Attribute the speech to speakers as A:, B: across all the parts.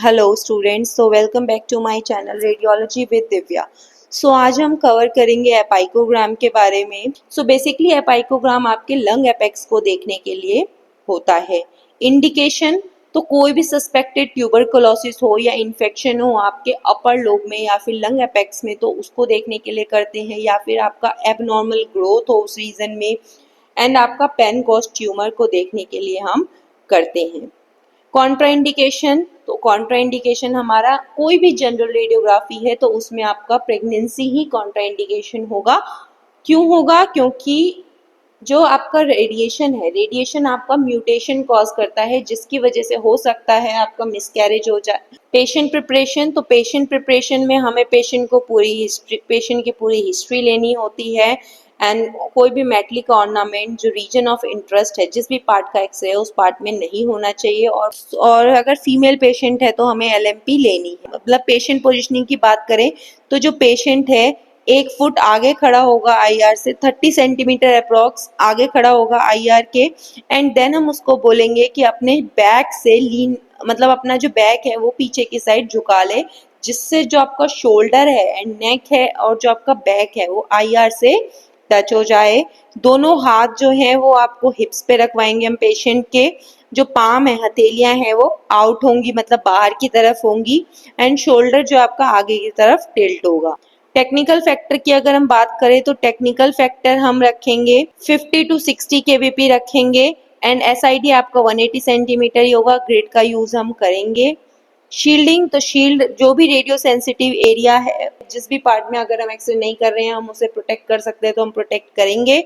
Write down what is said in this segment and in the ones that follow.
A: Hello students, so welcome back to my channel radiology with Divya. So आज हम cover करेंगे एपाइकोग्राम के बारे में। सो बेसिकली एपाइकोग्राम आपके लंग एपेक्स को देखने के लिए होता है। इंडिकेशन तो कोई भी सस्पेक्टेड ट्यूबरकुलोसिस हो या इन्फेक्शन हो आपके अपर लोब में या फिर लंग एपेक्स में, तो उसको देखने के लिए करते हैं, या फिर आपका एबनॉर्मल ग्रोथ हो उस रीजन में एंड आपका पेनकोस ट्यूमर को देखने के लिए हम करते हैं। कॉन्ट्राइंडिकेशन, तो कॉन्ट्राइंडिकेशन हमारा कोई भी जनरल रेडियोग्राफी है तो उसमें आपका प्रेगनेंसी ही कॉन्ट्राइंडिकेशन होगा। क्यों होगा? क्योंकि जो आपका रेडिएशन है, रेडिएशन आपका म्यूटेशन कॉज करता है, जिसकी वजह से हो सकता है आपका मिसकैरेज हो जाए। पेशेंट प्रिपरेशन, तो पेशेंट प्रिपरेशन में हमें पेशेंट की पूरी हिस्ट्री लेनी होती है एंड कोई भी मेटलिक ऑर्नामेंट जो रीजन ऑफ इंटरेस्ट है, जिस भी पार्ट का एक्सरे है उस पार्ट में नहीं होना चाहिए। और अगर फीमेल पेशेंट है तो हमें एलएमपी लेनी है। मतलब पेशेंट पोजिशनिंग की बात करें तो जो पेशेंट है 1 फुट आगे खड़ा होगा आईआर से, 30 सेंटीमीटर अप्रॉक्स आगे खड़ा होगा आईआर के, एंड देन हम उसको बोलेंगे कि अपने बैक से लीन, मतलब अपना जो बैक है वो पीछे की साइड झुका ले, जिससे जो आपका शोल्डर है एंड नेक है और जो आपका बैक है वो आईआर से टच हो जाए। दोनों हाथ जो है वो आपको हिप्स पे रखवाएंगे हम पेशेंट के। जो पाम है, हथेलियां हैं, वो आउट होंगी, मतलब बाहर की तरफ होंगी, एंड शोल्डर जो आपका आगे की तरफ टिल्ट होगा। टेक्निकल फैक्टर की अगर हम बात करें तो टेक्निकल फैक्टर हम रखेंगे 50 to 60 kVp रखेंगे, एंड एसआईडी आपका 180 सेंटीमीटर ही होगा। ग्रिड का यूज हम करेंगे। शील्डिंग, तो शील्ड जो भी रेडियो सेंसिटिव एरिया है, जिस भी पार्ट में अगर हम एक्सरे नहीं कर रहे हैं हम उसे प्रोटेक्ट कर सकते हैं तो हम प्रोटेक्ट करेंगे।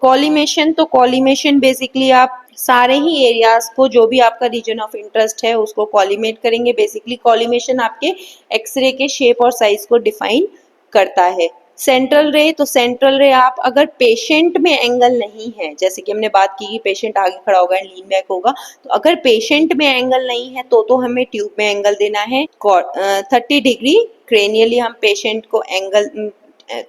A: कॉलीमेशन, तो कॉलीमेशन बेसिकली आप सारे ही एरियाज को, जो भी आपका रीजन ऑफ इंटरेस्ट है उसको कॉलीमेट करेंगे। बेसिकली कॉलीमेशन आपके एक्सरे के शेप और साइज को डिफाइन करता है। सेंट्रल रे, तो सेंट्रल रे आप अगर पेशेंट में एंगल नहीं है, जैसे कि हमने बात की कि पेशेंट आगे खड़ा होगा एंड लीन बैक होगा, तो अगर पेशेंट में एंगल नहीं है तो हमें ट्यूब में एंगल देना है। 30 डिग्री क्रेनियली हम पेशेंट को एंगल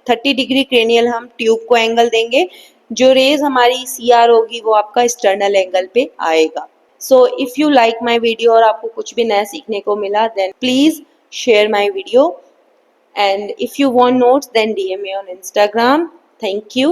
A: 30 डिग्री क्रेनियल हम ट्यूब को एंगल देंगे। जो रेज हमारी सीआर होगी वो आपका एक्सटर्नल एंगल पे आएगा। So if you like my video और आपको कुछ भी नया सीखने को मिला, then please share my video, and if you want notes then DM me on Instagram. Thank you.